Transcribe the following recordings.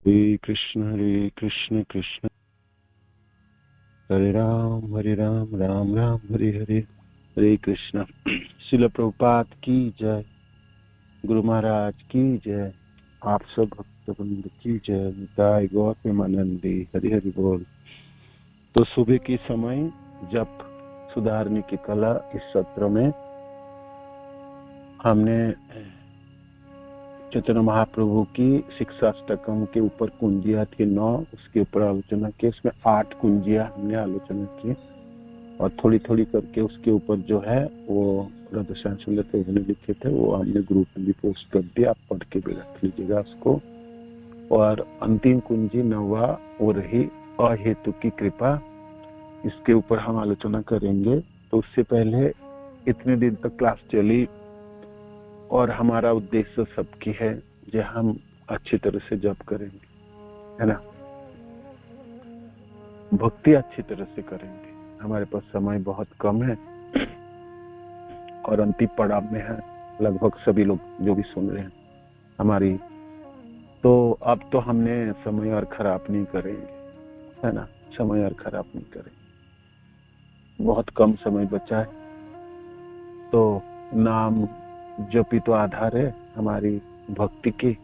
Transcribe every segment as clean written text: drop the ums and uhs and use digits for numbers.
हरे कृष्ण कृष्ण हरे राम राम राम हरे हरे, हरे कृष्ण। शिल प्रभुपाद की जय, गुरु महाराज की जय, आप सब भक्तवृंद की जय, निताय गौर प्रेमानंदी, हरि हरि बोल। तो सुबह की समय जप सुधारने की कला, इस सत्र में हमने चैतन्य महाप्रभु की शिक्षाष्टकम के ऊपर कुंजिया थी 9, उसके ऊपर आलोचना की। इसमें 8 कुंजिया हमने आलोचना की और थोड़ी थोड़ी करके उसके ऊपर जो है वो प्रदर्शन उन्होंने लिखे थे, वो हमने ग्रुप में भी पोस्ट कर दिया, आप पढ़ के भी रख लीजिएगा उसको। और अंतिम कुंजी 9वां, वो रही अहेतु की कृपा, इसके ऊपर हम आलोचना करेंगे। तो उससे पहले इतने दिन तक क्लास चली और हमारा उद्देश्य सबकी है जो हम अच्छी तरह से जप करेंगे, है ना, भक्ति अच्छी तरह से करेंगे। हमारे पास समय बहुत कम है और अंतिम पड़ाव में है लगभग सभी लोग जो भी सुन रहे हैं हमारी। तो अब तो हमने समय और खराब नहीं करेंगे, है ना, समय और खराब नहीं करेंगे, बहुत कम समय बचा है। तो नाम जप ही तो आधार है हमारी भक्ति की,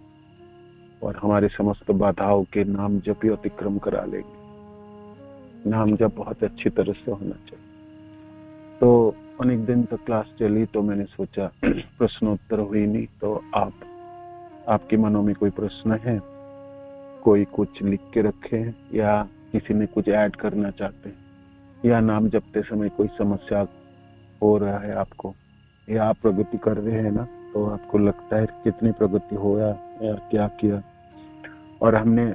और हमारे समस्त बाधाओं के नाम जप ही अतिक्रम करा लेंगे। नाम जप बहुत अच्छी तरह से होना चाहिए। तो अनेक दिन तक क्लास चली तो मैंने सोचा प्रश्नोत्तर हुई नहीं, तो आपके मनों में कोई प्रश्न है, कोई कुछ लिख के रखे हैं या किसी ने कुछ ऐड करना चाहते हैं, या नाम जपते समय कोई समस्या हो रहा है आपको, या आप प्रगति कर रहे हैं ना, तो आपको लगता है कितनी प्रगति हो या क्या किया। और हमने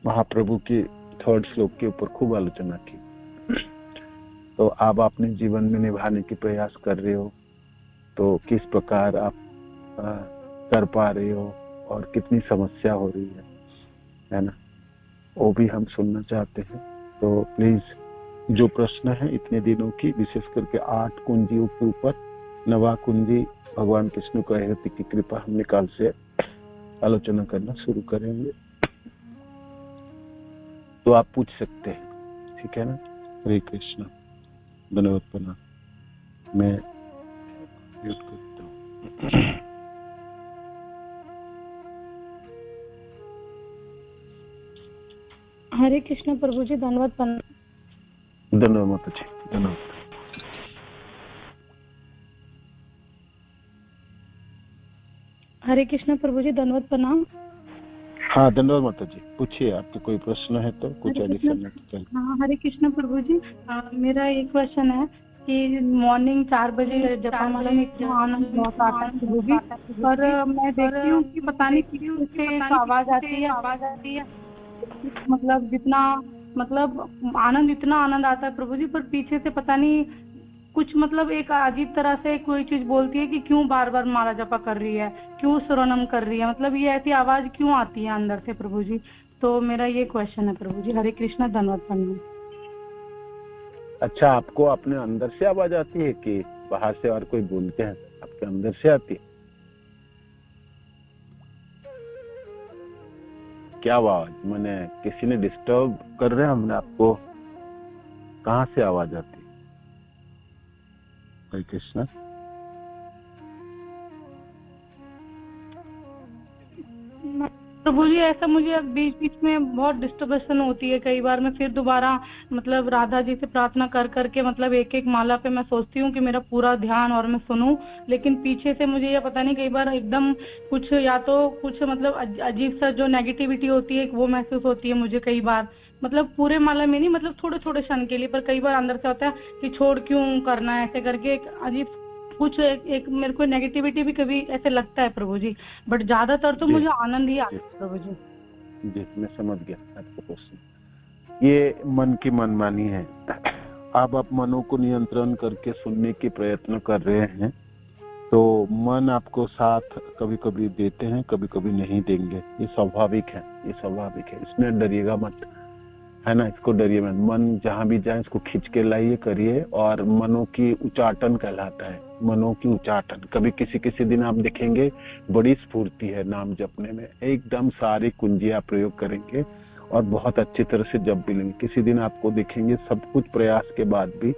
महाप्रभु की 3rd श्लोक के ऊपर खूब आलोचना की। तो आप अपने जीवन में निभाने की प्रयास कर रहे हो तो किस प्रकार आप कर पा रहे हो और कितनी समस्या हो रही है ना, वो भी हम सुनना चाहते हैं। तो प्लीज जो प्रश्न है इतने दिनों की, विशेष करके 8 कुंजियों के ऊपर 9वां कुंजी भगवान कृष्ण को अहेतु की कृपा, हमने कल से आलोचना करना शुरू करेंगे। तो आप पूछ सकते हैं, ठीक है ना। हरे कृष्ण, धन्यवाद प्रणाम। मैं म्यूट करता हूँ। हरे कृष्ण प्रभु जी, धन्यवाद प्रणाम। धन्यवाद माता जी, धन्यवाद। हरे कृष्ण प्रभु जी, धन्यवाद प्रणाम। हाँ धन्यवाद माता जी, पूछिए, आपके कोई प्रश्न है तो कुछ एडिशन है। हाँ हरे कृष्ण प्रभु जी, मेरा एक क्वेश्चन है कि मॉर्निंग 4 बजे जपमाला में इतना आनंद बहुत आता है प्रभु जी, पर मैं देखती हूँ कि पता नहीं पीछे से एक आवाज आती है, मतलब जितना मतलब आनंद, इतना आनंद आता है प्रभु जी, पर पीछे से पता नहीं कुछ मतलब एक अजीब तरह से कोई चीज बोलती है कि क्यों बार बार माला जपा कर रही है, क्यों श्रवणम कर रही है, मतलब ये ऐसी आवाज क्यों आती है अंदर से प्रभु जी। तो मेरा ये क्वेश्चन है प्रभु जी। हरे कृष्णा, धन्यवाद प्रणाम। अच्छा, आपको अपने अंदर से आवाज आती है कि बाहर से और कोई बोलते हैं? आपके अंदर से आती है क्या आवाज? मैंने किसी ने डिस्टर्ब कर रहे हैं हमने आपको? कहाँ से आवाज आती है? हरे कृष्णा। प्रभु जी ऐसा मुझे बीच बीच में बहुत डिस्टर्बेशन होती है, कई बार मैं फिर दोबारा मतलब राधा जी से प्रार्थना कर करके मतलब एक एक माला पे मैं सोचती हूँ कि मेरा पूरा ध्यान और मैं सुनूं, लेकिन पीछे से मुझे ये पता नहीं कई बार एकदम कुछ या तो कुछ मतलब अजीब सा जो नेगेटिविटी होती है वो महसूस होती है मुझे कई बार, मतलब पूरे माला में नहीं, मतलब थोड़े थोड़े क्षण के लिए, पर कई बार अंदर से होता है कि छोड़ क्यों करना है ऐसे करके, एक अजीब कुछ एक मेरे को नेगेटिविटी भी कभी ऐसे लगता है प्रभु जी, बट ज्यादातर तो मुझे आनंद ही आता है प्रभु जी। जी, मैं समझ गया आपको क्वेश्चन। ये मन की मनमानी है। आप मनों को नियंत्रण करके सुनने के प्रयत्न कर रहे हैं, तो मन आपको साथ कभी कभी देते हैं, कभी कभी नहीं देंगे। ये स्वाभाविक है, ये स्वाभाविक है, इसमें डरिएगा मत। है ना। इसको डरिए मत, मन जहां भी जाए इसको खींच के लाइए, करिए। और मनो की उच्चाटन कहलाता है, मनो की उच्चाटन। कभी किसी किसी दिन आप देखेंगे बड़ी स्फूर्ति है नाम जपने में, एकदम सारी कुंजियां प्रयोग करेंगे और बहुत अच्छी तरह से जप भी लेंगे। किसी दिन आपको देखेंगे सब कुछ प्रयास के बाद भी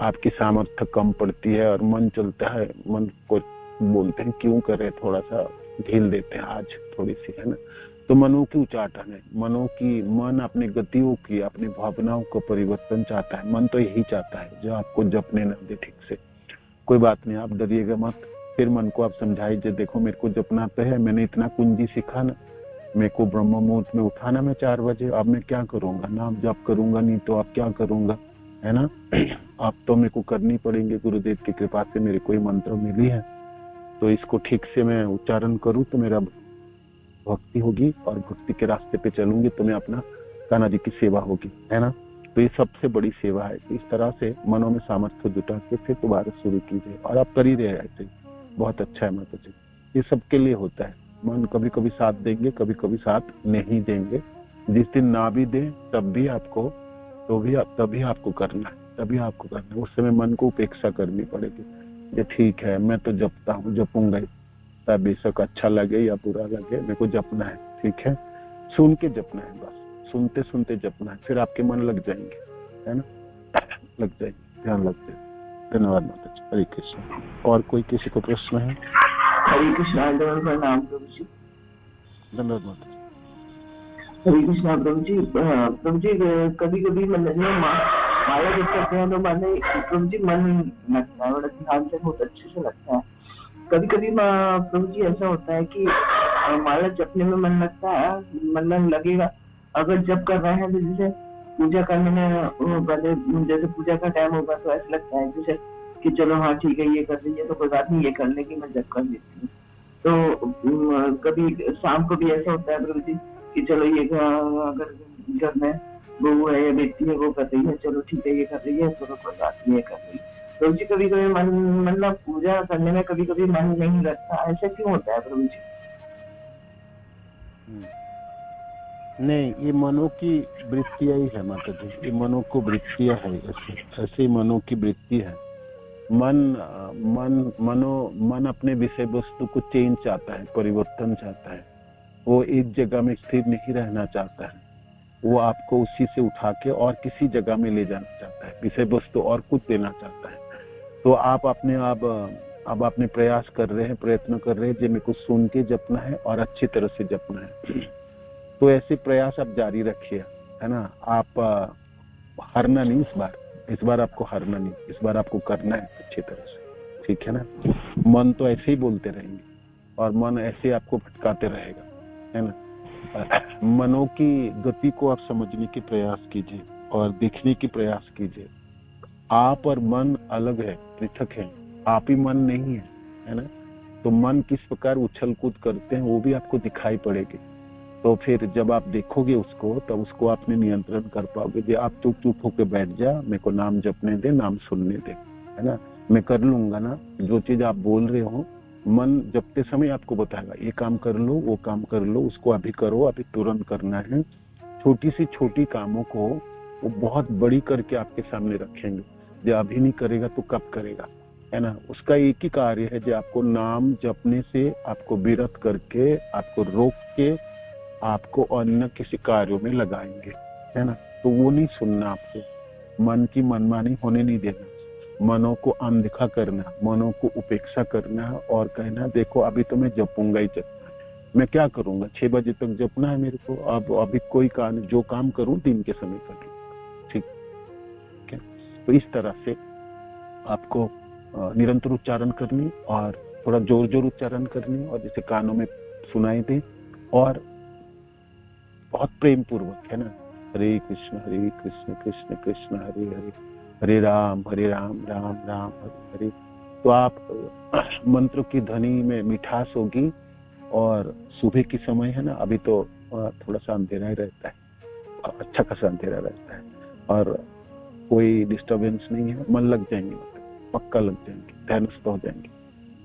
आपकी सामर्थ्य कम पड़ती है और मन चलता है, मन को बोलते हैं क्यों करे, थोड़ा सा ढील देते हैं आज थोड़ी सी, है ना। तो मनो की उच्चाटन है, मनो की, मन अपनी गतियों की, अपनी भावनाओं को परिवर्तन चाहता है। मन तो यही चाहता है जो आपको जपने न दे ठीक से। कोई बात नहीं, आप डरिएगा मत। फिर मन को आप समझाइए, देखो मेरे को जपना तो है, मैंने इतना कुंजी सीखा ना, मेरे को ब्रह्म मुहूर्त में उठाना मैं 4 बजे, अब मैं क्या करूंगा, नाम जप करूंगा नहीं तो अब क्या करूंगा, है ना। अब तो मेरे को करनी पड़ेंगे, गुरुदेव की कृपा से मेरे को मंत्र मिली है, तो इसको ठीक से मैं उच्चारण करूं तो मेरा भक्ति होगी और भक्ति के रास्ते पे चलूंगी तो मैं अपना कान्हा जी की सेवा होगी, है ना। तो ये सबसे बड़ी सेवा है। इस तरह से मनों में सामर्थ्य जुटा के फिर दोबारा शुरू कीजिए और आप कर ही रहे ऐसे ही, बहुत अच्छा है माता जी। ये सबके लिए होता है, मन कभी कभी साथ देंगे, कभी कभी साथ नहीं देंगे। जिस दिन ना भी दे तब भी आपको, तभी आपको करना है, तभी आपको करना है। उस समय मन को उपेक्षा करनी पड़ेगी, ये ठीक है मैं तो जपता हूँ, जपूंगा ही, तब बेशक अच्छा लगे या बुरा लगे, मेरे को जपना है, ठीक है। सुन के जपना है, बस सुनते सुनते जपना है, फिर आपके मन लग जाएंगे, है ना, लग जाएंगे, ध्यान लग जाए। धन्यवाद माता जी, हरे कृष्ण। और कोई किसी को प्रश्न है? हरे कृष्णा, प्रणाम प्रभु जी। धन्यवाद माता जी। हरे कृष्णा प्रभु जी। प्रभु जी कभी कभी माला जब करते हैं तो माने प्रभु जी मन लगता है, बड़ा ध्यान से, बहुत अच्छे से लगता है। कभी कभी प्रभु जी ऐसा होता है कि माला जपने में मन लगता है, मन लगेगा, अगर जप कर रहे हैं तो जैसे पूजा करने में पहले जैसे पूजा का टाइम होगा तो ऐसा लगता है जैसे कि चलो हाँ ठीक है ये कर रही है तो कोई बात नहीं, ये करने की मैं जप कर लेती हूँ। तो कभी शाम को भी ऐसा होता है प्रभु जी कि चलो ये अगर घर में बहू है या बेटी है वो कर रही है, चलो ठीक है ये कर रही है, चलो कोई बात नहीं, ये कर रही है। प्रभु जी कभी कभी मन, मतलब पूजा करने में कभी कभी मन नहीं लगता, ऐसा क्यों होता है प्रभु जी? नहीं, ये मनो की वृत्तियां ही है माता जी, ये मनो को वृत्तियां है, ऐसे ही मनो की वृत्ति है। मन अपने विषय वस्तु को चेंज चाहता है, परिवर्तन चाहता है, वो एक जगह में स्थिर नहीं रहना चाहता है, वो आपको उसी से उठा के और किसी जगह में ले जाना चाहता है, विषय वस्तु और कुछ देना चाहता है। तो आप अपने अब आपने प्रयास कर रहे हैं, प्रयत्न कर रहे हैं जो मेरे को सुन के जपना है और अच्छी तरह से जपना है, तो ऐसे प्रयास आप जारी रखिए, है ना। आप हारना नहीं, इस बार आपको हारना नहीं, इस बार आपको करना है अच्छी तरह से, ठीक है ना। मन तो ऐसे ही बोलते रहेंगे और मन ऐसे आपको भटकाते रहेगा, है ना। मनों की गति को आप समझने की प्रयास कीजिए और देखने की प्रयास कीजिए। आप और मन अलग है, पृथक है, आप ही मन नहीं है ना। तो मन किस प्रकार उछल कूद करते हैं वो भी आपको दिखाई पड़ेगी। तो फिर जब आप देखोगे उसको तब उसको आपने नियंत्रण कर पाओगे। जो आप चुप होकर बैठ जा, मेरे को नाम जपने दे, नाम सुनने दे, है ना, मैं कर लूंगा ना। जो चीज आप बोल रहे हो मन जपते समय आपको बताएगा, ये काम कर लो, वो काम कर लो, उसको अभी करो, अभी तुरंत करना है। छोटी सी छोटी कामों को वो बहुत बड़ी करके आपके सामने रखेंगे। जो अभी नहीं करेगा तो कब करेगा, है ना। उसका एक ही कार्य है, जो आपको नाम जपने से आपको विरत करके, आपको रोक के आपको अन्य किसी कार्यों में लगाएंगे, है ना। तो वो नहीं सुनना, आपको मन की मनमानी होने नहीं देना, मनों को अनदेखा करना, मनों को उपेक्षा करना और कहना देखो अभी तो मैं जपूंगा ही जपना, मैं क्या करूंगा, 6 बजे तक जपना है मेरे को, अब अभी कोई काम, जो काम करूं दिन के समय कर लूं, ठीक है। तो इस तरह से आपको निरंतर उच्चारण करनी और थोड़ा जोर जोर उच्चारण करनी और जैसे कानों में सुनाई दे और बहुत प्रेम पूर्वक, है ना। हरे कृष्ण कृष्ण कृष्ण हरे हरे, हरे राम राम राम हरे हरे। तो आप मंत्र की ध्वनि में मिठास होगी। और सुबह की समय है ना, अभी तो थोड़ा सा अंधेरा ही रहता है, अच्छा खासा अंधेरा रहता है और कोई डिस्टरबेंस नहीं है, मन लग जाएंगे, पक्का लग जाएंगे, ध्यानस्थ हो जाएंगे।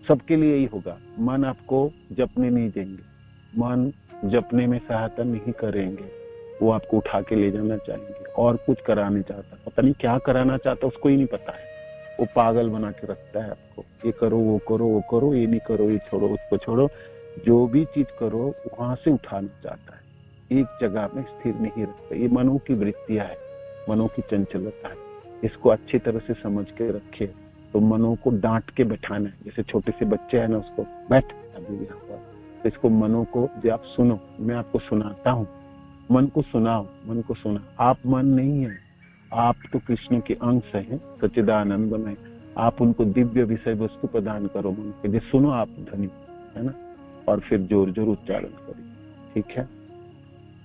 सबके लिए यही होगा, मन आपको जपने नहीं देंगे, मन जपने में सहायता नहीं करेंगे, वो आपको उठा के ले जाना चाहेंगे और कुछ कराने चाहता, पता नहीं क्या कराना चाहता, उसको ही नहीं पता है। वो पागल बना के रखता है आपको, ये करो वो करो वो करो, ये नहीं करो ये छोड़ो उसको छोड़ो, जो भी चीज करो वहां से उठाना चाहता है, एक जगह में स्थिर नहीं रखता। ये मनो की वृत्तियां है, मनो की चंचलता है। इसको अच्छी तरह से समझ के रखे तो मनो को डांट के बैठाना है। जैसे छोटे से बच्चे है ना, उसको बैठ अभी यहाँ पर, तो इसको मनो को जब आप सुनो, मैं आपको सुनाता हूँ, मन को सुनाओ, मन को सुना। आप मन नहीं है, आप तो कृष्ण के अंश हैं, सच्चिदानंद में। आप उनको दिव्य विषय वस्तु प्रदान करो मन के, जो सुनो आप धनी, है ना, और फिर जोर जोर उच्चारण करिए, ठीक है।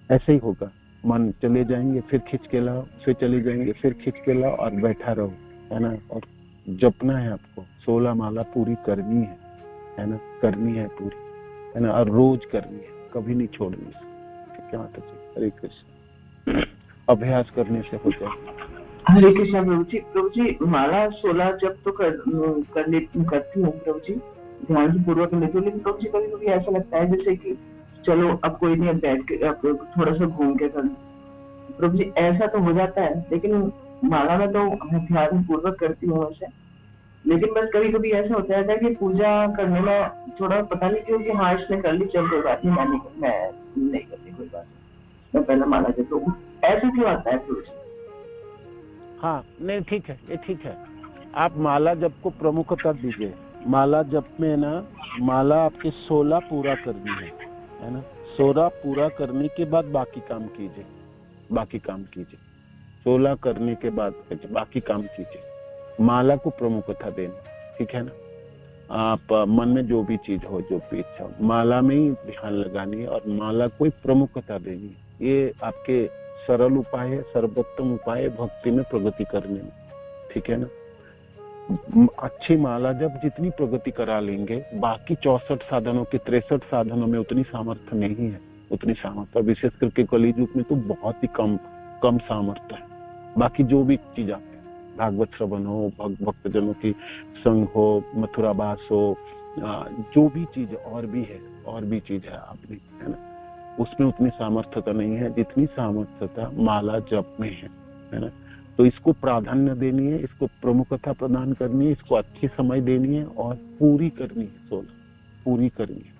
ऐसे ही होगा, मन चले जाएंगे फिर खींच के लाओ, फिर चले जाएंगे फिर खींच के लाओ, और बैठा रहो, है ना। और जपना है आपको, 16 माला पूरी करनी है ना, करनी है पूरी, है ना, और रोज करनी है, कभी नहीं छोड़नी इसको, ठीक है माता जी। हरे कृष्ण। अभ्यास करने से हो जाए। हरे कृष्ण प्रभु जी माला 16 जब तो करती हूँ प्रभु जी, ध्यान से पूर्वक लेती हूँ, लेकिन प्रभु जी कभी कभी ऐसा लगता है जैसे कि चलो अब कोई नहीं, अब बैठ के अब थोड़ा सा घूम के कर, प्रभु जी ऐसा तो हो जाता है। लेकिन माला में तो मैं ध्यान पूर्वक करती हूँ वैसे, लेकिन बस कभी कभी ऐसा होता है कि पूजा करने में थोड़ा पता नहीं क्यों कि हाँ इसने कर ली, चल कोई बात नहीं, मैं नहीं करती कोई बात, मैं पहले माला जब हूँ, ऐसा क्यों आता है प्रभु जी? हाँ नहीं ठीक है, ये ठीक है। आप माला जप को प्रमुखता दीजिए। माला जप में ना, माला आपके 16 पूरा करनी है ना, 16 पूरा करने के बाद बाकी काम कीजिए, बाकी काम कीजिए, 16 करने के बाद बाकी काम कीजिए। माला को प्रमुखता देना, ठीक है ना। आप मन में जो भी चीज हो, जो भी इच्छा हो, माला में ही ध्यान लगानी है और माला को प्रमुखता देनी है। ये आपके सरल उपाय है, सर्वोत्तम उपाय है भक्ति में प्रगति करने में, ठीक है ना। अच्छी माला जब जितनी प्रगति करा लेंगे, बाकी 64 साधनों के 63 साधनों में उतनी सामर्थ्य नहीं है, उतनी सामर्थ्य विशेष करके कलियुग में तो बहुत ही कम सामर्थ्य है। बाकी जो भी चीज आते हैं, भागवत श्रवण हो, भक्तजनों की संग हो, मथुरा वास हो, जो भी चीज और भी चीज है आपने, है ना, उसमें उतनी सामर्थ्यता नहीं है जितनी सामर्थ्यता माला जप में है ना। तो इसको प्राधान्य देनी है, इसको प्रमुखता प्रदान करनी है, इसको अच्छी समय देनी है और पूरी करनी है, 16 पूरी करनी है।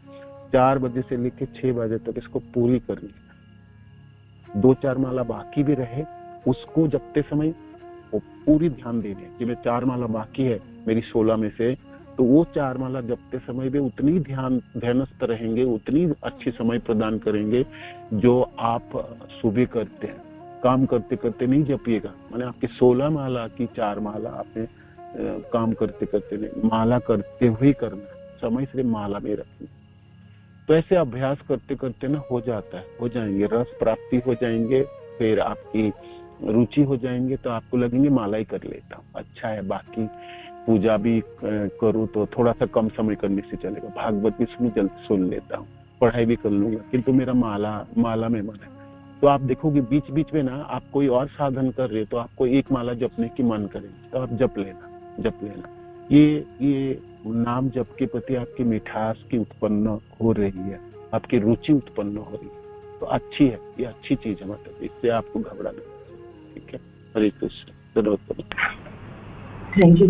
4 बजे से लेकर 6 बजे तक इसको पूरी करनी है। 2-4 माला बाकी भी रहे, उसको जपते समय वो पूरी ध्यान देनी है कि मैं 4 माला बाकी है मेरी 16 में से, तो वो 4 माला जपते समय भी उतनी ध्यानस्थ रहेंगे, उतनी अच्छी समय प्रदान करेंगे जो आप सुबह करते हैं। काम करते करते नहीं जपिएगा, माने आपकी 16 माला की 4 माला आपने काम करते करते नहीं, माला करते हुए करना है, समय से माला में रखना। तो ऐसे अभ्यास करते करते ना हो जाता है, हो जाएंगे, रस प्राप्ति हो जाएंगे, फिर आपकी रुचि हो जाएंगे, तो आपको लगेंगे माला ही कर लेता हूँ, अच्छा है, बाकी पूजा भी करूँ तो थोड़ा सा कम समय करने से चलेगा, भागवत भी सुन लेता हूँ, पढ़ाई भी कर लूंगा, किंतु मेरा माला में मन है। तो आप देखोगे बीच बीच में ना आप कोई और साधन कर रहे तो आपको एक माला जपने की मन करेगी, तो आप जप लेना। ये नाम जप के प्रति आपकी मिठास की उत्पन्न हो रही है, आपकी रुचि उत्पन्न हो रही है, तो अच्छी है, ये अच्छी चीज है, मतलब इससे आपको घबराना नहीं, ठीक है। हरे कृष्ण। Thank you.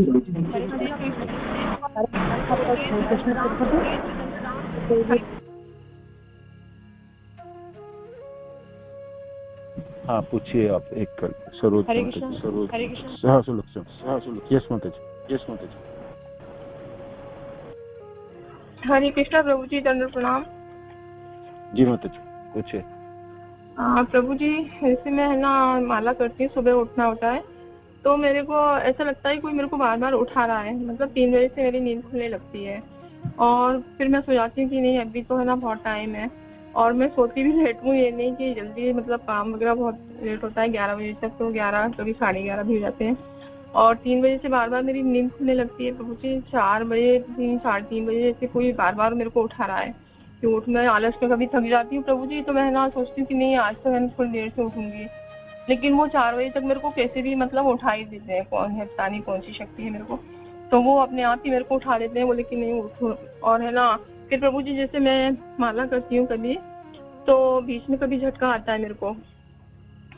हाँ पूछिए आप, एक कर सरोज। हरे कृष्ण। हाँ सुनो। यस माता जी। हरे कृष्णा प्रभु जी, दंड प्रणाम। जी माता जी पूछिए। प्रभु जी ऐसे मैं है ना माला करती हूँ, सुबह उठना होता है तो मेरे को ऐसा लगता है कोई मेरे को बार बार उठा रहा है, मतलब 3 बजे से मेरी नींद खुलने लगती है और फिर मैं सो जाती हूँ कि नहीं अभी तो है ना बहुत टाइम है, और मैं सोती भी लेट हूँ, ये नहीं कि जल्दी, मतलब काम वगैरह बहुत लेट होता है 11 बजे तक, तो 11 कभी 11:30 भी हो जाते हैं, और 3 बजे से बार बार मेरी नींद खुलने लगती है प्रभु जी। 4 बजे 3-3:30 बजे से कोई बार बार मेरे को उठा रहा है, कि उठ, मैं आलस में कभी थक जाती हूँ प्रभु जी, तो मैं ना सोचती हूँ कि नहीं आज तो मैं थोड़ी देर से उठूंगी, लेकिन वो 4 बजे तक मेरे को कैसे भी मतलब उठा ही देते हैं, कौन है पता नहीं कौन सी शक्ति है मेरे को, तो वो अपने आप ही मेरे को उठा देते हैं, बोले कि नहीं उठो। और है ना फिर प्रभु जी जैसे मैं माला करती हूँ कभी तो बीच में कभी झटका आता है मेरे को,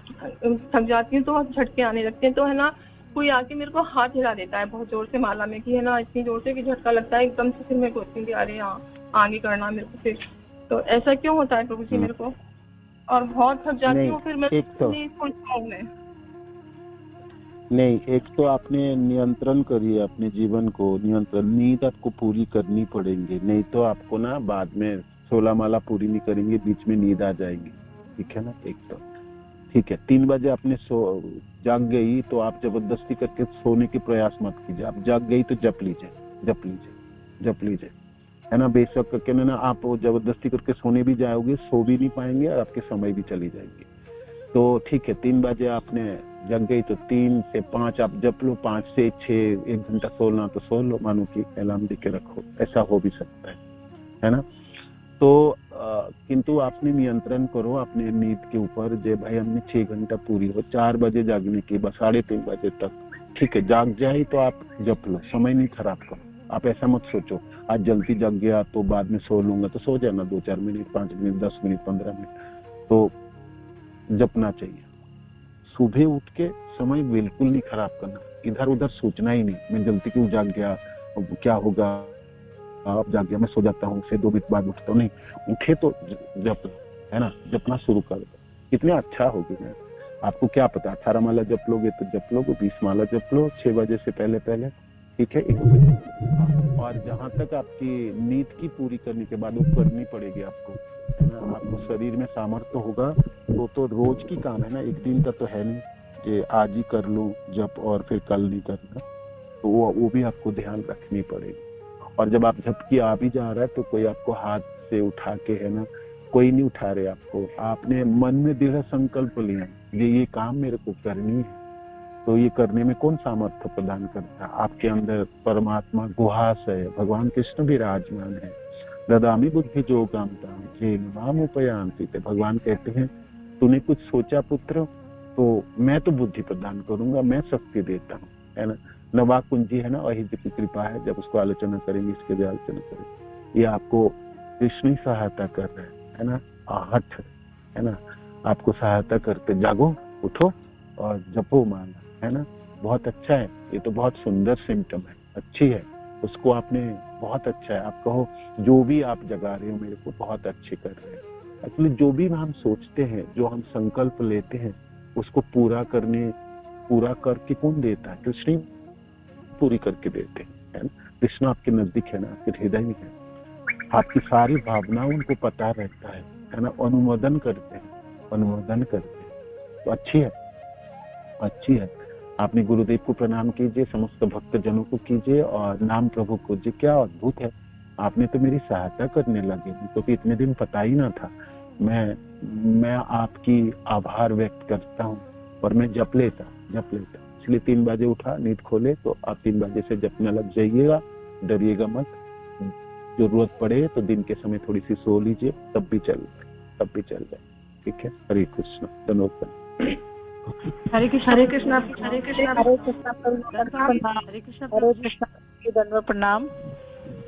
थक जाती हूँ तो झटके आने लगते हैं, तो है ना कोई आके मेरे को हाथ हिला देता है बहुत जोर से माला में, कि है ना इतनी जोर से कि झटका लगता है एकदम से, फिर मैं सोचती हूँ कि अरे हाँ आगे करना मेरे को फिर। तो ऐसा क्यों होता है प्रभु जी मेरे को? और बहुत थक जाती हूँ फिर मैं नहीं सोचता हूँ मैं। नहीं, एक तो आपने नियंत्रण करिए अपने जीवन को, नियंत्रण, नींद आपको पूरी करनी पड़ेगी, नहीं तो आपको ना बाद में 16 माला पूरी नहीं करेंगे, बीच में नींद आ जाएगी, ठीक है ना। एक तो ठीक है, 3 बजे आपने जाग गई तो आप जबरदस्ती करके सोने के प्रयास मत कीजिए। आप जाग गई तो जप लीजिए, जप लीजिए, जप लीजिए, है ना। बेशक करके ना आप जबरदस्ती करके सोने भी जाओगे, सो भी नहीं पाएंगे और आपके समय भी चली जाएगी। तो ठीक है, 3 बजे आपने जग गई तो 3 से 5 आप जप लो, 5 से 6 1 घंटा सोना तो सो लो, मानो कि अलार्म दे के रखो, ऐसा हो भी सकता है ना। तो किंतु आपने नियंत्रण करो अपने नींद के ऊपर, जे भाई हमने 6 घंटा पूरी हो, 4 बजे जागने की, बस 3:30 बजे तक, ठीक है। जाग जाए तो आप जप लो, समय नहीं खराब करो। आप ऐसा मत सोचो आज जल्दी जग गया तो बाद में सो लूंगा, तो सो जाना 2-4 मिनट, 5 मिनट, 10 मिनट, 15 मिनट, तो जपना चाहिए। सुबह उठ के समय बिल्कुल नहीं खराब करना, इधर उधर सोचना ही नहीं, मैं जल्दी क्यों जाग गया, क्या होगा, आप जाग गया मैं सो जाता हूँ, फिर 2 मिनट बाद उठता हूँ, नहीं, उठे तो जप, है ना, जपना शुरू कर दो, कितने अच्छा होगी ना। आपको क्या पता, 18 माला जप लोगे तो जप लो, 20 माला जप लो 6 बजे से पहले पहले, ठीक है। 1 बजे। और जहां तक आपकी नींद की पूरी करने के बाद वो करनी पड़ेगी आपको, है ना। आपको शरीर में सामर्थ्य होगा तो रोज की काम है ना, एक दिन का तो है नहीं कि आज ही कर लूं जप और फिर कल नहीं करना, तो वो भी आपको ध्यान रखनी पड़ेगी। और जब आप झपकी आ भी जा रहा है तो कोई आपको हाथ से उठा के, है ना, कोई नहीं उठा रहे आपको, आपने मन में दृढ़ संकल्प लिया ये काम मेरे को करनी है, तो ये करने में कौन सामर्थ्य प्रदान करता है? आपके अंदर परमात्मा गुहास है, भगवान कृष्ण विराजमान है। ददामी बुद्धि जो कामता जे नाम उपयांति, भगवान कहते हैं तूने कुछ सोचा पुत्र तो मैं तो बुद्धि प्रदान करूंगा, मैं शक्ति देता हूँ, है ना। नवा कुंजी है ना, अहित की कृपा है, जब उसको आलोचना करेंगे, इसके भी आलोचना करेंगे, ये आपको कृष्ण ही सहायता कर रहे है ना, आहट है ना, आपको सहायता करते, जागो उठो और जपो माला, है ना। बहुत अच्छा है, ये तो बहुत सुंदर सिम्टम है, अच्छी है, उसको आपने बहुत अच्छा है। आप कहो जो भी आप जगा रहे हो मेरे को बहुत अच्छे कर रहे हैं। एक्चुअली जो भी हम सोचते हैं, जो हम संकल्प लेते हैं, उसको पूरा करके कौन देता है? कृष्ण पूरी करके देते हैं, कृष्ण आपके नजदीक है ना, आपके हृदय में है, आपकी सारी भावनाओं उनको पता रहता है ना, अनुमोदन करते हैं, तो अच्छी है। आपने गुरुदेव को प्रणाम कीजिए, समस्त भक्त जनों को कीजिए और नाम प्रभु को जी, क्या अद्भुत है, आपने तो मेरी सहायता करने लगे, क्योंकि इतने दिन पता ही ना था। मैं आपकी आभार व्यक्त करता हूँ और मैं जप लेता, इसलिए 3 बजे उठा, नींद खोले तो आप 3 बजे से जपने लग जाइएगा, डरिएगा मत, जरूरत पड़े तो दिन के समय थोड़ी सी सो लीजिए, तब भी चल जाए, ठीक है। हरे कृष्ण, धन्यवाद। हरे कृष्ण, हरे कृष्ण, हरे कृष्ण, धन्यवाद, प्रणाम।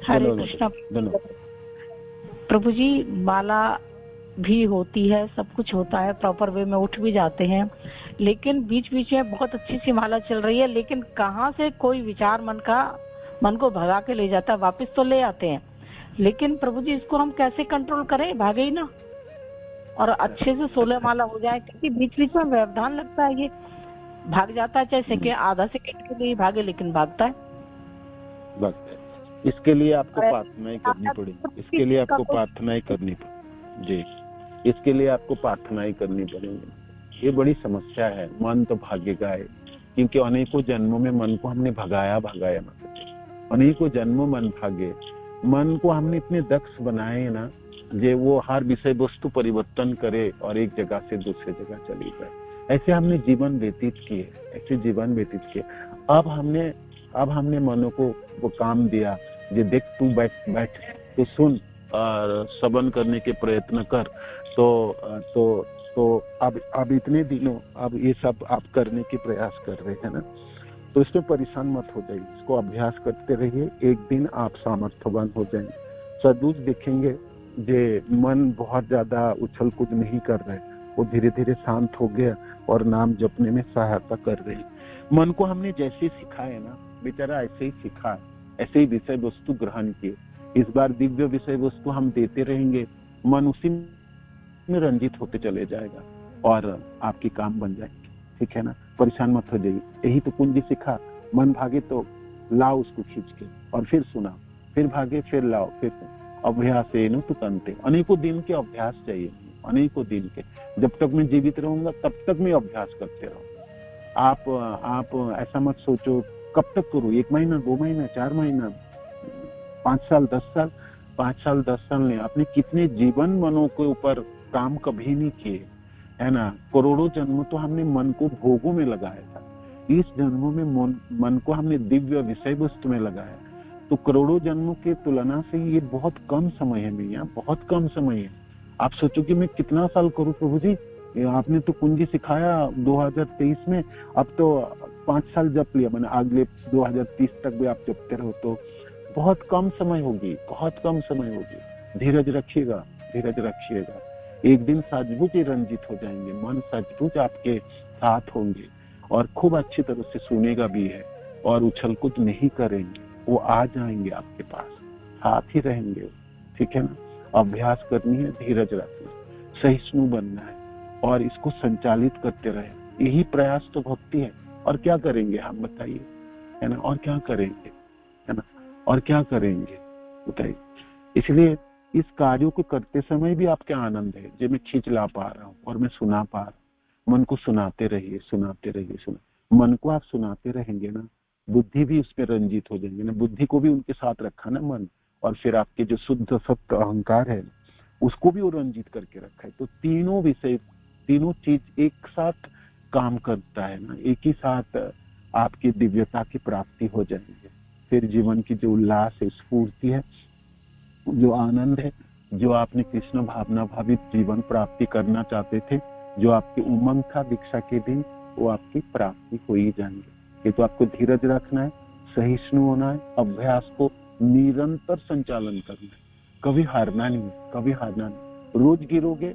हरे कृष्ण प्रभु जी। माला भी होती है, सब कुछ होता है, प्रॉपर वे में उठ भी जाते हैं, लेकिन बीच बीच में बहुत अच्छी सी माला चल रही है, लेकिन कहाँ से कोई विचार मन को भगा के ले जाता है, वापस तो ले आते हैं, लेकिन प्रभु जी इसको हम कैसे कंट्रोल करें? भागे ही ना, और अच्छे से 16 माला हो जाए, क्योंकि बीच बीच में व्यवधान लगता है, ये भाग जाता है, चाहे आधा सेकंड के लिए भागे, लेकिन भागता है। इसके लिए आपको प्रार्थनाएं करनी पड़ेगी, इसके लिए आपको प्रार्थनाएं करनी पड़ेगी। ये बड़ी समस्या है, मन तो भागेगा है, क्योंकि अनेकों जन्मों में मन को हमने भगाया अनेकों जन्मों मन भागे, मन को हमने इतने दक्ष बनाए ना, जे वो हर विषय वस्तु परिवर्तन करे और एक जगह से दूसरे जगह चली जाए। ऐसे हमने जीवन व्यतीत किए। अब हमने मनो को वो काम दिया, जे देख तू बैठ तू सुन और श्रवण करने के प्रयत्न कर, तो अब इतने दिनों अब ये सब आप करने के प्रयास कर रहे हैं ना, तो इसमें परेशान मत हो जाइए, इसको अभ्यास करते रहिए, एक दिन आप सामर्थ्यवान हो जाएंगे। सदूज देखेंगे जे मन बहुत ज्यादा उछल कूद नहीं कर रहे, वो धीरे धीरे शांत हो गया और नाम जपने में सहायता कर रही है। मन को हमने जैसे सिखाया ना, बेचारा ऐसे ही सीखा, ऐसे ही विषय वस्तु ग्रहण किए। इस बार दिव्य विषय वस्तु हम देते रहेंगे, मन उसी में रंजित होते चले जाएगा और आपकी काम बन जाएंगे। ठीक है ना, परेशान मत हो जाइए। यही तो कुंजी सिखा, मन भागे तो लाओ उसको खींच के और फिर सुनाओ, फिर भागे फिर लाओ, फिर अभ्यास है तो कंते। अनेकों दिन के अभ्यास चाहिए, अनेकों दिन के। जब तक मैं जीवित रहूंगा तब तक मैं अभ्यास करते रहूंगा। आप ऐसा मत सोचो कब तक करूँ, 1 महीना 2 महीना 4 महीना 5 साल 10 साल 5 साल 10 साल नहीं, आपने कितने जीवन मनों के ऊपर काम कभी नहीं किए, है ना। करोड़ों जन्म तो हमने मन को भोगों में लगाया था, इस जन्मों में मन को हमने दिव्य विषय वस्तु में लगाया। तो करोड़ों जन्मों की तुलना से ये बहुत कम समय है भैया, बहुत कम समय है। आप सोचो कि मैं कितना साल करूं प्रभु जी, आपने तो कुंजी सिखाया 2023 में, अब तो 5 साल जप लिया मैंने, अगले 2030 तक भी आप जपते रहो तो बहुत कम समय होगी, बहुत कम समय होगी। धीरज रखिएगा, धीरज रखिएगा। एक दिन सचमुच ही रंजित हो जाएंगे, मन सचमुच आपके साथ होंगे और खूब अच्छी तरह से सुनेगा भी है और उछल कूद नहीं करेंगे, वो आ जाएंगे आपके पास, साथ ही रहेंगे। ठीक है ना, अभ्यास करनी है, धीरज रखना, सहिष्णु बनना है और इसको संचालित करते रहे। यही प्रयास तो भक्ति है। और क्या करेंगे हम बताइए, है ना, और क्या करेंगे, है ना, और क्या करेंगे बताइए। इसलिए इस कार्यों को करते समय भी आपके आनंद है, जो मैं खींच ला पा रहा हूँ और मैं सुना पा रहा हूँ। मन को सुनाते रहिए, सुनाते रहिए, मन को आप सुनाते रहेंगे ना, बुद्धि भी उसमें रंजित हो जाएंगे ना। बुद्धि को भी उनके साथ रखा ना मन, और फिर आपके जो शुद्ध सत्य अहंकार है उसको भी वो रंजित करके रखा है। तो तीनों विषय, तीनों चीज एक साथ काम करता है ना, एक ही साथ आपकी दिव्यता की प्राप्ति हो जाएंगे। फिर जीवन की जो उल्लास है, स्फूर्ति है, जो आनंद है, जो आपने कृष्ण भावना भावित जीवन प्राप्ति करना चाहते थे, जो आपकी उमंग था दीक्षा के दिन, वो आपकी प्राप्ति हो ही जाएंगे। ये तो आपको धीरज रखना है, सहिष्णु होना है, अभ्यास को निरंतर संचालन करना है, कभी हारना नहीं, कभी हारना नहीं। रोज गिरोगे,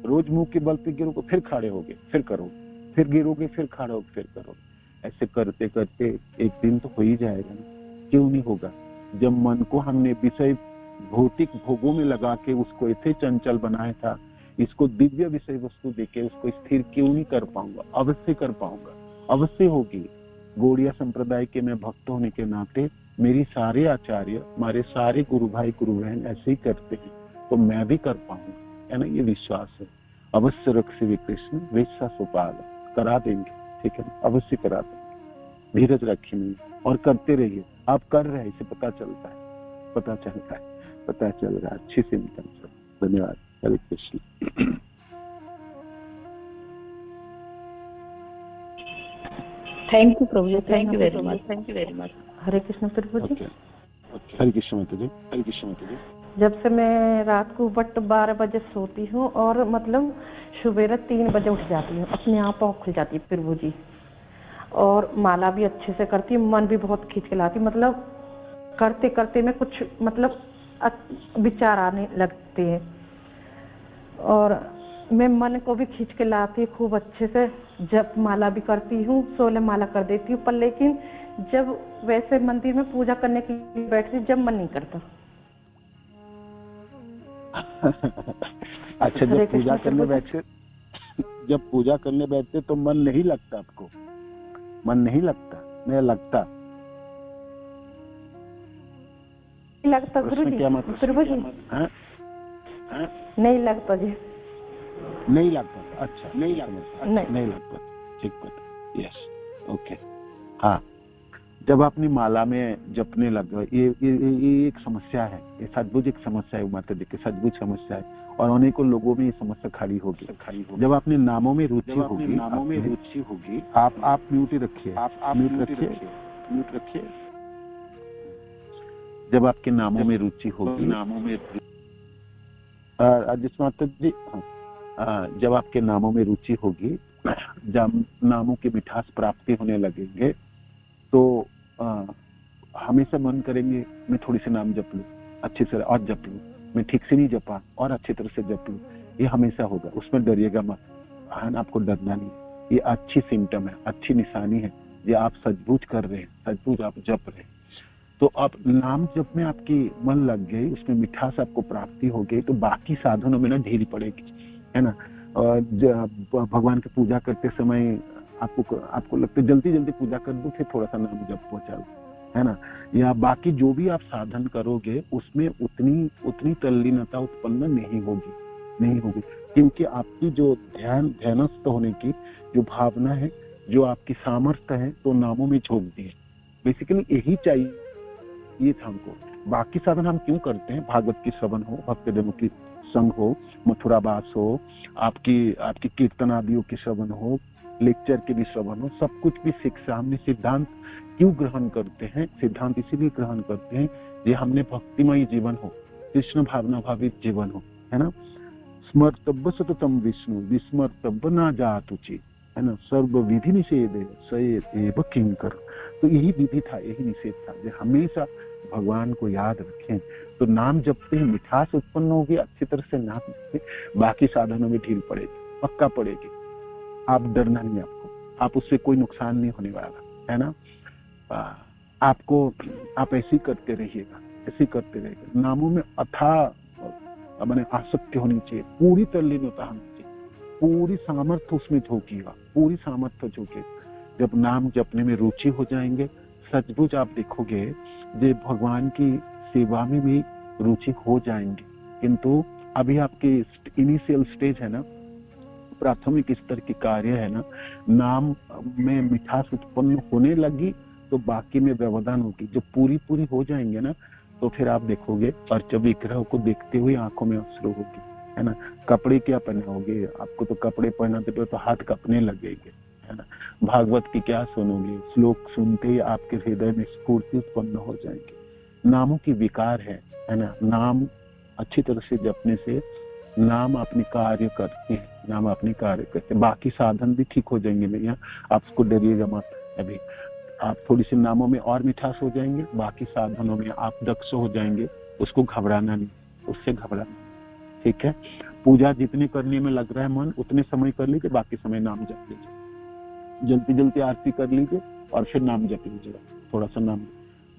रोज मुंह के बल पे गिरोगे, फिर खड़े होगे, फिर करोगे, फिर गिरोगे, फिर खड़े होगे, फिर करोगे। ऐसे करते करते एक दिन तो हो ही जाएगा ना, क्यों नहीं होगा। जब मन को हमने विषय भौतिक भोगों में लगा के उसको ऐसे चंचल बनाया था, इसको दिव्य विषय वस्तु देके उसको स्थिर क्यों नहीं कर पाऊंगा। अवश्य कर पाऊंगा, अवश्य होगी। गौड़िया संप्रदाय के मैं भक्त होने के नाते मेरी सारे आचार्य, हमारे सारे गुरु भाई गुरु बहन ऐसे ही करते हैं, तो मैं भी कर पाऊंगा, है ना, ये विश्वास है। अवश्य रक्षे वे कृष्ण वैसा सुपाल, करा देंगे। ठीक है, अवश्य करा देंगे। धीरज रखिए और करते रहिए। आप कर रहे हैं, इसे पता चलता है, पता चलता है, पता चल रहा है। अच्छी चिंतन से धन्यवाद। हरे कृष्ण। थैंक यू प्रभु जी, thank you very much, thank you very much. Hare Krishna प्रभु जी। हरे कृष्ण माता जी, हरे कृष्ण माता जी। जब से मैं रात को बट 12 बजे सोती हूँ और मतलब सुबह 3 बजे उठ जाती हूँ, अपने आप आँख खुल जाती है प्रभु जी। और माला भी अच्छे से करती हूँ, मन भी बहुत खींच के लाती, मतलब करते करते में कुछ मतलब विचार आने लगते हैं और मैं मन को भी खींच के लाती हूँ खूब अच्छे से। जब माला भी करती हूँ, 16 माला कर देती हूँ, पर लेकिन जब वैसे मंदिर में पूजा करने के लिए बैठती जब मन नहीं करता। अच्छा, जब पूजा करने बैठते, जब पूजा करने बैठते तो मन नहीं लगता आपको? मन नहीं लगता? नहीं लगता, लगता गुरु जी, प्रभु जी नहीं लगता जी, नहीं लगता। अच्छा, नहीं लगता, नहीं लगता, ठीक बात, यस, ओके। हाँ, जब अपनी माला में जपने लग गए, ये एक समस्या है, ये सचमुच एक समस्या है माता जी की, सचमुच समस्या है और अनेकों लोगों में ये समस्या खड़ी होगी। जब अपने नामों में रुचि होगी, आप म्यूट ही रखिए, आप म्यूट रखिए। जब आपके नामों में रुचि होगी, जिस माता जी, जब आपके नामों में रुचि होगी, जब नामों की मिठास प्राप्ति होने लगेंगे तो हमेशा मन करेंगे मैं थोड़ी सी नाम जप लूं, अच्छे से और जप लूं, मैं ठीक से नहीं जपा और अच्छी तरह से जप लूं। ये हमेशा होगा, उसमें डरिएगा मत। आपको डरना नहीं, ये अच्छी सिम्टम है, अच्छी निशानी है, ये आप सचबूझ कर रहे हैं, सचबूझ आप जप रहे हैं। तो अब नाम जप में आपकी मन लग गई, उसमें मिठास आपको प्राप्ति हो गई, तो बाकी साधनों में ना ढील पड़ेगी, है ना। और भगवान की पूजा करते समय आपको लगता है जल्दी जल्दी पूजा कर दूं, फिर थोड़ा सा नाम जप पहुंचा, है ना। या बाकी जो भी आप साधन करोगे उसमें उतनी तल्लीनता उत्पन्न नहीं होगी, क्योंकि आपकी जो ध्यानस्थ होने की जो भावना है, जो आपकी सामर्थ्य है, तो नामों में झोंक दी है। बेसिकली यही चाहिए था हमको। बाकी साधन हम क्यों करते हैं? भागवत की श्रवण हो, भक्तजनों की संग हो, मथुरावास हो, आपकी कीर्तन आदियों की श्रवण हो, लेक्चर की भी श्रवण हो, सब कुछ भी शिक्षा। हमने सिद्धांत क्यों ग्रहण करते हैं? सिद्धांत इसीलिए ग्रहण करते हैं ये हमने भक्तिमय जीवन हो, कृष्ण भावना भावित जीवन हो, है ना। स्मर्तव्य सततम विष्णु विस्मर्तव्य ना जातुचि, है ना। सर्व विधि निषेध सएव किंकर। तो यही विधि था, यही निषेध था, जो हमेशा भगवान को याद रखें। तो नाम जपते ही मिठास उत्पन्न होगी, अच्छी तरह से नाम जपते, बाकी साधनों में ढील पड़ेगी, पक्का पड़ेगी। आप डरना नहीं, आप उससे कोई नुकसान नहीं होने वाला, है ना। आप ऐसे ही करते रहिएगा, नामों में अथाह माने आसक्ति होनी चाहिए, पूरी तल्लीनता होनी चाहिए, पूरी सामर्थ्य उसमें झोंकिएगा, पूरी सामर्थ्य झोंके। जब नाम जपने में रुचि हो जाएंगे, सचमुच आप देखोगे जो भगवान की सेवा में भी रुचि हो जाएंगे। किंतु अभी आपके इनिशियल स्टेज है ना, प्राथमिक स्तर की कार्य है ना, नाम में मिठास उत्पन्न होने लगी तो बाकी में व्यवधान होगी। जो पूरी हो जाएंगे ना, तो फिर आप देखोगे अर्च विग्रह को देखते हुए आंखों में अश्रु होगी, है ना। कपड़े क्या पहनाओगे? आपको तो कपड़े पहनाते तो हाथ कपने लगेंगे, है ना। भागवत की क्या सुनोगे? श्लोक सुनते ही आपके हृदय में स्फूर्ति उत्पन्न हो जाएंगे। नामों की विकार है ना। नाम अच्छी तरह से जपने से नाम अपने कार्य करते हैं, बाकी साधन भी ठीक हो जाएंगे। भैया आप उसको डरिएगा मत। अभी आप थोड़ी सी नामों में और मिठास हो जाएंगे, बाकी साधनों में आप दक्ष हो जाएंगे। उसको घबराना नहीं, उससे घबराना, ठीक है। पूजा जितने करने में लग रहा है मन, उतने समय कर लीजिए, बाकी समय नाम जप लीजिए। जल्दी आरती कर लीजिए और फिर नाम जप लीजिएगा, थोड़ा सा नाम।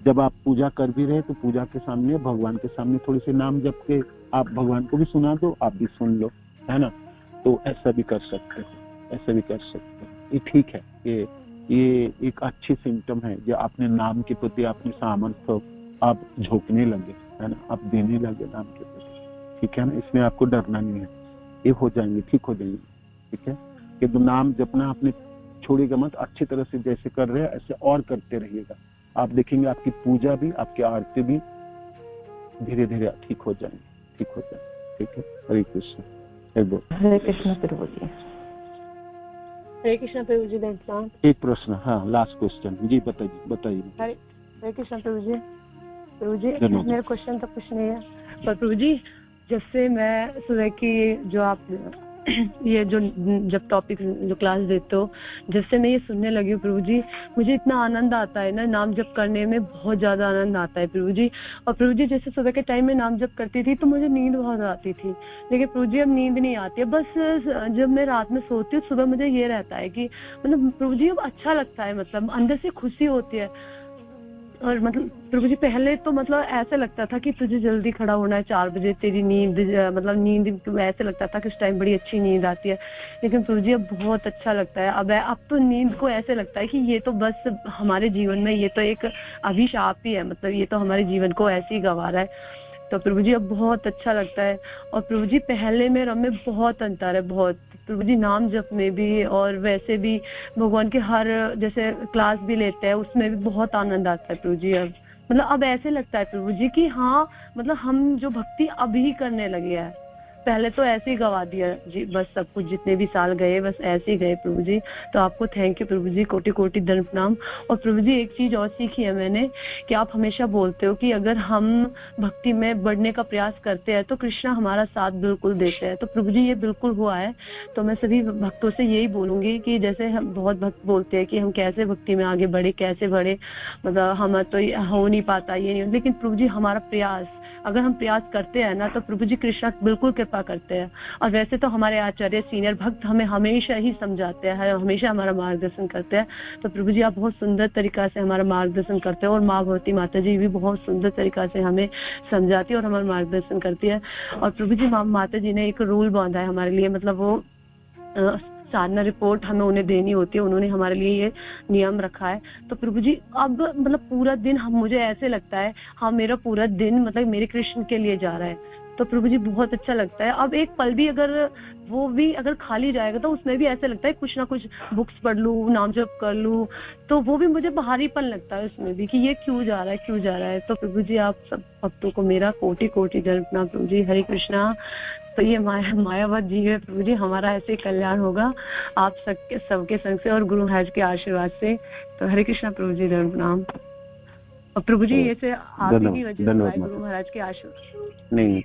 जब आप पूजा कर भी रहे तो पूजा के सामने, भगवान के सामने थोड़ी सी नाम जप के आप भगवान को भी सुना दो, आप भी सुन लो, है ना। तो ऐसा भी कर सकते हैं, ये ठीक है। ये एक अच्छी सिम्टम है जो अपने नाम के प्रति अपने सामर्थ्य आप झोंकने लगे, है ना, आप देने लगे नाम के प्रति, ठीक है ना। इसमें आपको डरना नहीं है, ये हो जाएंगे, ठीक हो जाएंगे, ठीक है। कि तो नाम जपना आपने छोड़िएगा मत, अच्छी तरह से जैसे कर रहे हैं ऐसे और करते रहिएगा। आप देखेंगे आपकी पूजा भी, आपकी आरती भी धीरे धीरे ठीक हो जाएंगे, ठीक है। हरे कृष्ण। हरे कृष्ण प्रभु जी। हरे कृष्ण प्रभु जी। एक प्रश्न, हाँ, लास्ट क्वेश्चन जी, बताइए। हरे कृष्ण प्रभु जी, मेरा क्वेश्चन तो कुछ नहीं है, पर प्रभु जी जैसे मैं सुबह की जो आप ये जो जब टॉपिक जो क्लास देते हो, जब से मैं ये सुनने लगी हूँ प्रभु जी, मुझे इतना आनंद आता है ना, नाम जप करने में बहुत ज्यादा आनंद आता है प्रभु जी। और प्रभु जी जैसे सुबह के टाइम में नाम जप करती थी तो मुझे नींद बहुत आती थी, लेकिन प्रभु जी अब नींद नहीं आती है। बस जब मैं रात में सोती हूँ, सुबह मुझे ये रहता है कि मतलब प्रभु जी अब अच्छा लगता है, मतलब अंदर से खुशी होती है। और मतलब प्रभु जी पहले तो मतलब ऐसे लगता था कि तुझे जल्दी खड़ा होना है 4 बजे, तेरी नींद ऐसे लगता था कि उस टाइम बड़ी अच्छी नींद आती है, लेकिन प्रभु जी अब बहुत अच्छा लगता है। अब तो नींद को ऐसे लगता है कि ये तो बस हमारे जीवन में ये तो एक अभिशाप ही है, मतलब ये तो हमारे जीवन को ऐसे ही गंवा रहा है। तो प्रभु जी अब बहुत अच्छा लगता है। और प्रभु जी पहले में और में बहुत अंतर है, बहुत प्रभु जी, नाम जप में भी और वैसे भी भगवान के हर जैसे क्लास भी लेते हैं उसमें भी बहुत आनंद आता है प्रभु जी। अब मतलब अब ऐसे लगता है प्रभु जी कि हाँ, मतलब हम जो भक्ति अभी करने लगे हैं, पहले तो ऐसे ही गवा दिया जी, बस सब कुछ जितने भी साल गए बस ऐसे ही गए प्रभु जी। तो आपको थैंक यू प्रभु जी, कोटि कोटि दंड प्रणाम। और प्रभु जी एक चीज और सीखी है मैंने कि आप हमेशा बोलते हो कि अगर हम भक्ति में बढ़ने का प्रयास करते हैं तो कृष्णा हमारा साथ बिल्कुल देते हैं। तो प्रभु जी ये बिल्कुल हुआ है। तो मैं सभी भक्तों से यही बोलूंगी कि जैसे हम बहुत भक्त बोलते हैं कि हम कैसे भक्ति में आगे बढ़े, कैसे बढ़े, मतलब हम तो हो नहीं पाता, ये नहीं, लेकिन प्रभु जी हमारा प्रयास अगर हम प्रयास करते हैं ना तो प्रभु जी कृष्णा बिल्कुल कृपा करते हैं। और वैसे तो हमारे आचार्य सीनियर भक्त हमें हमेशा ही समझाते हैं, हमेशा हमारा मार्गदर्शन करते हैं। तो प्रभु जी आप बहुत सुंदर तरीका से हमारा मार्गदर्शन करते हैं और माँ भगवती माता जी भी बहुत सुंदर तरीका से हमें समझाती है और हमारा मार्गदर्शन करती है। और प्रभु जी माता जी ने एक रूल बांधा है हमारे लिए, मतलब वो साधना रिपोर्ट हमें उन्हें देनी होती है, उन्होंने हमारे लिए ये नियम रखा है। तो प्रभु जी अब मतलब पूरा दिन मुझे ऐसे लगता है हाँ मेरा पूरा दिन मतलब मेरे कृष्ण के लिए जा रहा है। तो प्रभु जी बहुत अच्छा लगता है। अब एक पल भी अगर वो भी अगर खाली जाएगा तो उसमें भी ऐसे लगता है कुछ ना कुछ बुक्स पढ़ लूं, नाम जप कर लूं, तो वो भी मुझे भारीपन लगता है उसमें भी कि ये क्यों जा रहा है, क्यों जा रहा है। तो प्रभु जी आप सब भक्तों को मेरा कोटि कोटि दंड प्रणाम प्रभु जी। हरे कृष्णा। तो ये मायावत जी है प्रभु जी, हमारा ऐसे कल्याण होगा आप सबके संग से और गुरु महाराज के आशीर्वाद से। तो हरे कृष्णा प्रभु जी, दंड प्रणाम। और प्रभु जी ये से आप ही की वजह से गुरु महाराज के आशीर्वाद नहीं,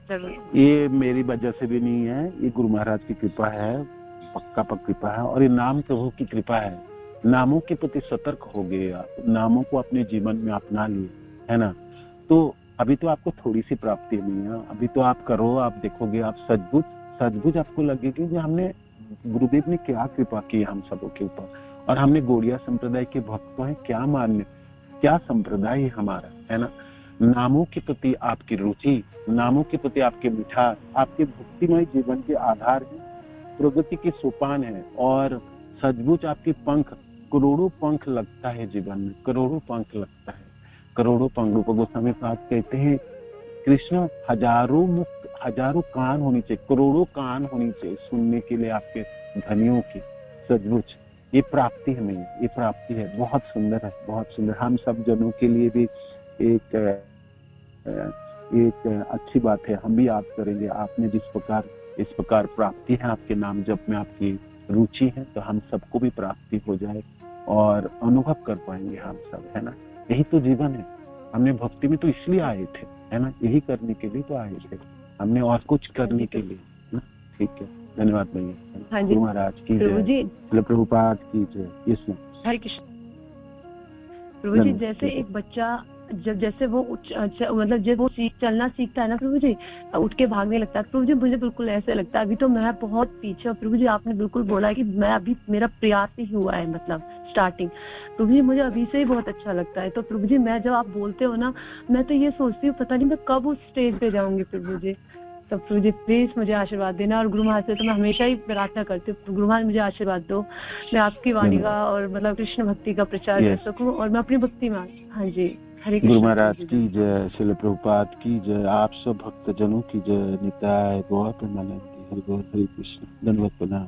ये मेरी वजह से भी नहीं है, ये गुरु महाराज की कृपा है, पक्का कृपा है। और ये नाम प्रभु की कृपा है। नामों के प्रति सतर्क हो गए आप, नामों को अपने जीवन में अपना लिए, है ना। तो अभी तो आपको थोड़ी सी प्राप्ति नहीं है, अभी तो आप करो, आप देखोगे, आप सचबुच आपको लगेगी कि हमने गुरुदेव ने क्या कृपा की हम सबों के ऊपर। और हमने गौड़िया संप्रदाय के भक्त हैं, क्या मान्य, क्या संप्रदाय है हमारा, है ना। नामों के प्रति आपकी रुचि, नामों के प्रति आपके मिठास, आपके भक्तिमय जीवन के आधार है, प्रगति के सोपान है। और सचमुच आपके पंख, करोड़ों पंख लगता है जीवन में, करोड़ों पंख लगता है, करोड़ों पंख। रूप गोस्वामी पाद कहते हैं कृष्ण हजारों मुख, हजारों कान होनी चाहिए, करोड़ों कान होनी चाहिए सुनने के लिए आपके ध्वनियों की। सचमुच ये प्राप्ति हमें, ये प्राप्ति है, बहुत सुंदर है, बहुत सुंदर। हम सब जनों के लिए भी एक अच्छी बात है, हम भी याद करेंगे। आपने जिस प्रकार इस प्रकार प्राप्ति है, आपके नाम जप में आपकी रुचि है, तो हम सबको भी प्राप्ति हो जाए और अनुभव कर पाएंगे हम सब, है ना। यही तो जीवन है। हमने भक्ति में तो इसलिए आए थे, है ना, यही करने के लिए तो आए थे, हमने और कुछ करने के लिए ना। ठीक है, धन्यवाद भैया। गुरु महाराज की जय, प्रभुपाद की जय। यस हरे कृष्ण। प्रभु जी जैसे एक बच्चा जैसे वो मतलब जब वो चलना सीखता है ना प्रभु जी, उठ के भागने लगता है प्रभु जी, मुझे बिल्कुल ऐसे लगता है। अभी तो मैं बहुत पीछे हूँ प्रभु जी, आपने बिल्कुल बोला है कि मैं अभी मेरा प्रयास ही हुआ है, मतलब स्टार्टिंग। प्रभु जी मुझे अभी से ही बहुत अच्छा लगता है। तो प्रभु जी मैं जब आप बोलते हो ना, मैं तो ये सोचती हूँ पता नहीं मैं कब उस स्टेज पे जाऊंगी प्रभु जी। तो प्रभु जी प्लीज मुझे आशीर्वाद देना। और गुरु महाराज से तो मैं हमेशा ही प्रार्थना करती हूँ, गुरु महाराज मुझे आशीर्वाद दो, मैं आपकी वाणी का और मतलब कृष्ण भक्ति का प्रचार कर सकूँ और मैं अपनी भक्ति में। हाँ जी, हरे गुरु महाराज की जय, श्रील प्रभुपाद की जय, आप सब भक्त जनों की जय। निताय गौर प्रेमानंद, हरि बोल, हरे कृष्ण, धन्यवाद, प्रणाम।